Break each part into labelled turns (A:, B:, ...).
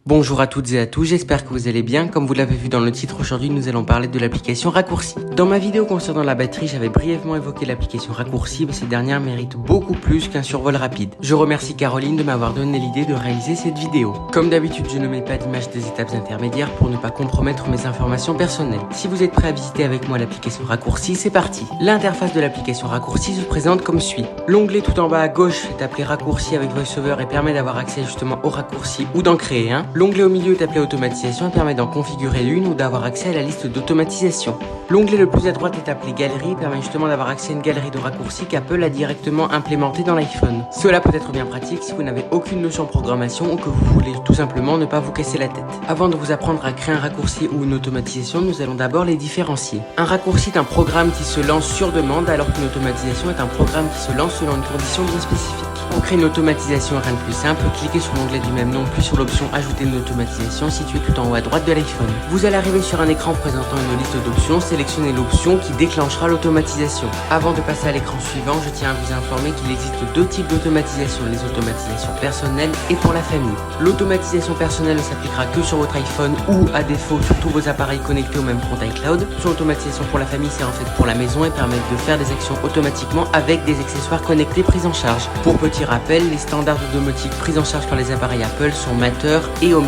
A: Bonjour à toutes et à tous, j'espère que vous allez bien. Comme vous l'avez vu dans le titre, aujourd'hui nous allons parler de l'application Raccourci. Dans ma vidéo concernant la batterie, j'avais brièvement évoqué l'application Raccourci, mais ces dernières méritent beaucoup plus qu'un survol rapide. Je remercie Caroline de m'avoir donné l'idée de réaliser cette vidéo. Comme d'habitude, je ne mets pas d'image des étapes intermédiaires pour ne pas compromettre mes informations personnelles. Si vous êtes prêt à visiter avec moi l'application Raccourci, c'est parti. L'interface de l'application Raccourci se présente comme suit. L'onglet tout en bas à gauche est appelé Raccourci avec VoiceOver et permet d'avoir accès justement au raccourci ou d'en créer un. L'onglet au milieu est appelé Automatisation et permet d'en configurer une ou d'avoir accès à la liste d'automatisation. L'onglet le plus à droite est appelé Galerie et permet justement d'avoir accès à une galerie de raccourcis qu'Apple a directement implémenté dans l'iPhone. Cela peut être bien pratique si vous n'avez aucune notion de programmation ou que vous voulez tout simplement ne pas vous casser la tête. Avant de vous apprendre à créer un raccourci ou une automatisation, nous allons d'abord les différencier. Un raccourci est un programme qui se lance sur demande alors qu'une automatisation est un programme qui se lance selon une condition bien spécifique. Pour créer une automatisation, rien de plus simple, cliquez sur l'onglet du même nom puis sur l'option Ajouter une automatisation située tout en haut à droite de l'iPhone. Vous allez arriver sur un écran présentant une liste d'options, sélectionnez l'option qui déclenchera l'automatisation. Avant de passer à l'écran suivant, je tiens à vous informer qu'il existe deux types d'automatisation, les automatisations personnelles et pour la famille. L'automatisation personnelle ne s'appliquera que sur votre iPhone ou à défaut sur tous vos appareils connectés au même compte iCloud. Sur l'automatisation pour la famille, c'est en fait pour la maison et permet de faire des actions automatiquement avec des accessoires connectés pris en charge. Pour petit rappel, les standards de domotique pris en charge par les appareils Apple sont Matter et HomeKit.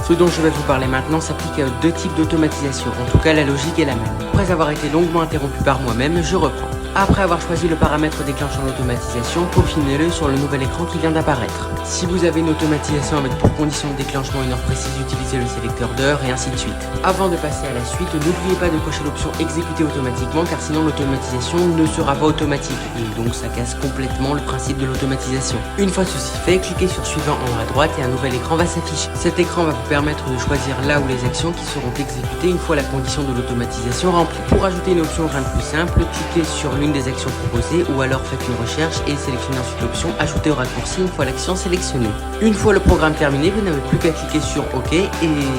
A: Ce dont je vais vous parler maintenant s'applique à deux types d'automatisation, en tout cas la logique est la même. Après avoir été longuement interrompu par moi-même, je reprends. Après avoir choisi le paramètre déclenchant l'automatisation, peaufinez-le sur le nouvel écran qui vient d'apparaître. Si vous avez une automatisation avec pour condition de déclenchement une heure précise, utilisez le sélecteur d'heure et ainsi de suite. Avant de passer à la suite, n'oubliez pas de cocher l'option exécuter automatiquement car sinon l'automatisation ne sera pas automatique et donc ça casse complètement le principe de l'automatisation. Une fois ceci fait, cliquez sur suivant en haut à droite et un nouvel écran va s'afficher. Cet écran va vous permettre de choisir là où les actions qui seront exécutées une fois la condition de l'automatisation remplie. Pour ajouter une option rien de plus simple, cliquez sur l'une des actions proposées ou alors faites une recherche et sélectionnez ensuite l'option ajouter au raccourci une fois l'action sélectionnée. Une fois le programme terminé, vous n'avez plus qu'à cliquer sur OK et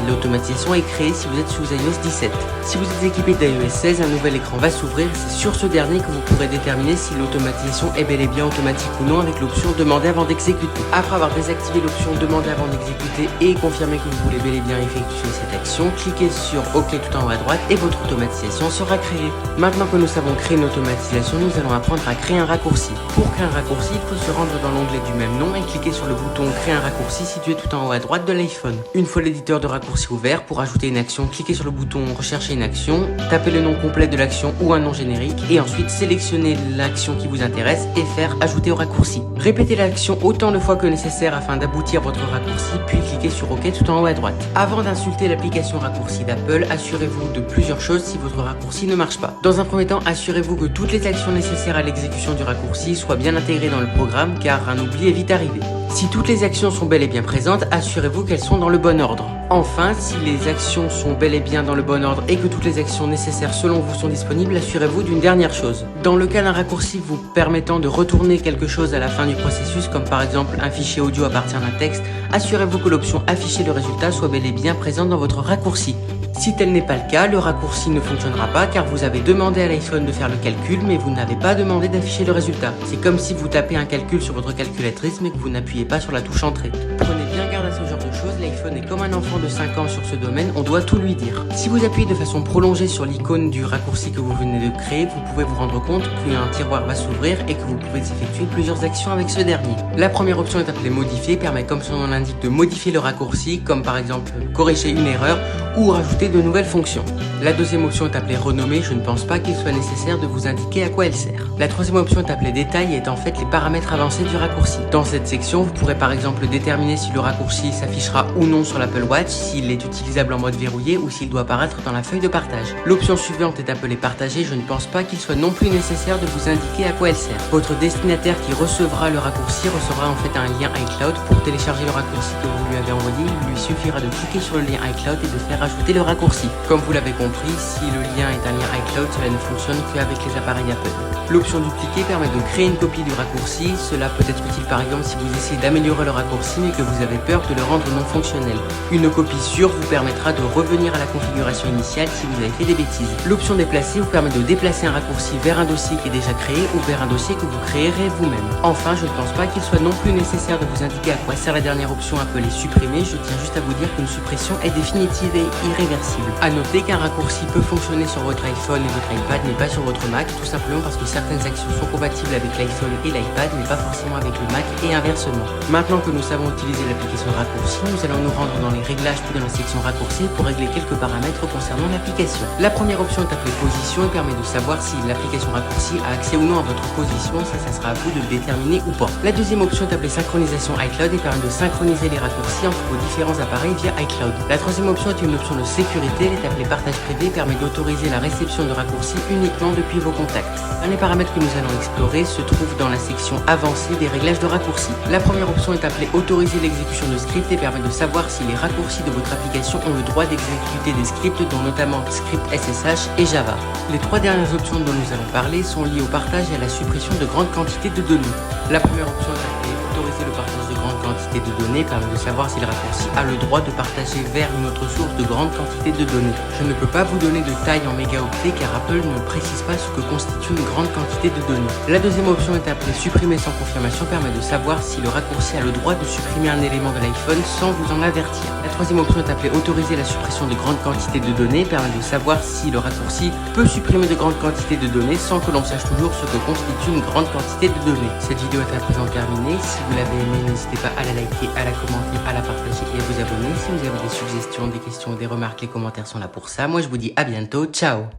A: l'automatisation est créée si vous êtes sous iOS 17. Si vous êtes équipé d'iOS 16, un nouvel écran va s'ouvrir et c'est sur ce dernier que vous pourrez déterminer si l'automatisation est bel et bien automatique ou non avec l'option demander avant d'exécuter. Après avoir désactivé l'option demander avant d'exécuter et confirmer que vous voulez bel et bien effectuer cette action, cliquez sur OK tout en haut à droite et votre automatisation sera créée. Maintenant que nous savons créer une automatisation, nous allons apprendre à créer un raccourci. Pour créer un raccourci, il faut se rendre dans l'onglet du même nom et cliquer sur le bouton créer un raccourci situé tout en haut à droite de l'iPhone. Une fois l'éditeur de raccourci ouvert, pour ajouter une action, cliquez sur le bouton rechercher une action, tapez le nom complet de l'action ou un nom générique et ensuite sélectionnez l'action qui vous intéresse et faire ajouter au raccourci. Répétez l'action autant de fois que nécessaire afin d'aboutir votre raccourci puis cliquez sur OK tout en haut à droite. Avant d'insulter l'application raccourci d'Apple, assurez-vous de plusieurs choses si votre raccourci ne marche pas. Dans un premier temps, assurez-vous que toutes les actions nécessaires à l'exécution du raccourci soient bien intégrées dans le programme car un oubli est vite arrivé. Si toutes les actions sont bel et bien présentes, assurez-vous qu'elles sont dans le bon ordre. Enfin, si les actions sont bel et bien dans le bon ordre et que toutes les actions nécessaires selon vous sont disponibles, assurez-vous d'une dernière chose. Dans le cas d'un raccourci vous permettant de retourner quelque chose à la fin du processus, comme par exemple un fichier audio à partir d'un texte, assurez-vous que l'option afficher le résultat soit bel et bien présente dans votre raccourci. Si tel n'est pas le cas, le raccourci ne fonctionnera pas car vous avez demandé à l'iPhone de faire le calcul mais vous n'avez pas demandé d'afficher le résultat. C'est comme si vous tapez un calcul sur votre calculatrice mais que vous n'appuyez pas sur la touche entrée. Prenez bien garde à ce genre de choses, l'iPhone est comme un enfant de 5 ans sur ce domaine, on doit tout lui dire. Si vous appuyez de façon prolongée sur l'icône du raccourci que vous venez de créer, vous pouvez vous rendre compte qu'un tiroir va s'ouvrir et que vous pouvez effectuer plusieurs actions avec ce dernier. La première option est appelée modifier, permet comme son nom l'indique de modifier le raccourci, comme par exemple corriger une erreur ou rajouter de nouvelles fonctions. La deuxième option est appelée renommer, je ne pense pas qu'il soit nécessaire de vous indiquer à quoi elle sert. La troisième option est appelée détail et est en fait les paramètres avancés du raccourci. Dans cette section, vous pourrez par exemple déterminer si le raccourci s'affichera ou non sur l'Apple Watch, s'il est utilisable en mode verrouillé ou s'il doit apparaître dans la feuille de partage. L'option suivante est appelée partager, je ne pense pas qu'il soit non plus nécessaire de vous indiquer à quoi elle sert. Votre destinataire qui recevra le raccourci recevra en fait un lien iCloud. Pour télécharger le raccourci que vous lui avez envoyé, il lui suffira de cliquer sur le lien iCloud et de faire rajouter le raccourci. Comme vous l'avez compris, si le lien est un lien iCloud, cela ne fonctionne qu'avec les appareils Apple. L'option dupliquer permet de créer une copie du raccourci. Cela peut être utile par exemple si vous essayez d'améliorer le raccourci mais que vous avez peur de le rendre non fonctionnel. Une copie sûre vous permettra de revenir à la configuration initiale si vous avez fait des bêtises. L'option déplacer vous permet de déplacer un raccourci vers un dossier qui est déjà créé ou vers un dossier que vous créerez vous-même. Enfin, je ne pense pas qu'il soit non plus nécessaire de vous indiquer à quoi sert la dernière option appelée supprimer. Je tiens juste à vous dire qu'une suppression est définitive et irréversible. A noter qu'un raccourci peut fonctionner sur votre iPhone et votre iPad mais pas sur votre Mac, tout simplement parce que certaines actions sont compatibles avec l'iPhone et l'iPad mais pas forcément avec le Mac et inversement. Maintenant que nous savons utiliser l'application raccourci, nous allons nous rendre dans les réglages puis dans la section raccourci pour régler quelques paramètres concernant l'application. La première option est appelée position et permet de savoir si l'application raccourci a accès ou non à votre position. Ça sera à vous de le déterminer ou pas. La deuxième option est appelée synchronisation iCloud et permet de synchroniser les raccourcis entre vos différents appareils via iCloud. La troisième option est une option de sécurité, elle est appelée partage privé et permet d'autoriser la réception de raccourcis uniquement depuis vos contacts. Un des paramètres que nous allons explorer se trouve dans la section avancée des réglages de raccourcis. La première option est appelée autoriser l'exécution de scripts et permet de savoir si les raccourcis de votre application ont le droit d'exécuter des scripts dont notamment script SSH et Java. Les trois dernières options dont nous allons parler sont liées au partage et à la suppression de grandes quantités de données. La première option est appelée autoriser le partage de grandes quantités de données permet de savoir si le raccourci a le droit de partager vers une autre source de grandes quantités de données. Je ne peux pas vous donner de taille en mégaoctets car Apple ne précise pas ce que constitue une grande quantité de données. La deuxième option est appelée supprimer sans confirmation permet de savoir si le raccourci a le droit de supprimer un élément de l'iPhone sans vous en avertir. La troisième option est appelée autoriser la suppression de grandes quantités de données permet de savoir si le raccourci peut supprimer de grandes quantités de données sans que l'on sache toujours ce que constitue une grande quantité de données. Cette vidéo est à présent terminée. Si vous l'avez aimée, n'hésitez pas à la liker, à la commenter, à la partager et à vous abonner. Si vous avez des suggestions, des questions, des remarques, les commentaires sont là pour ça. Moi je vous dis à bientôt, ciao.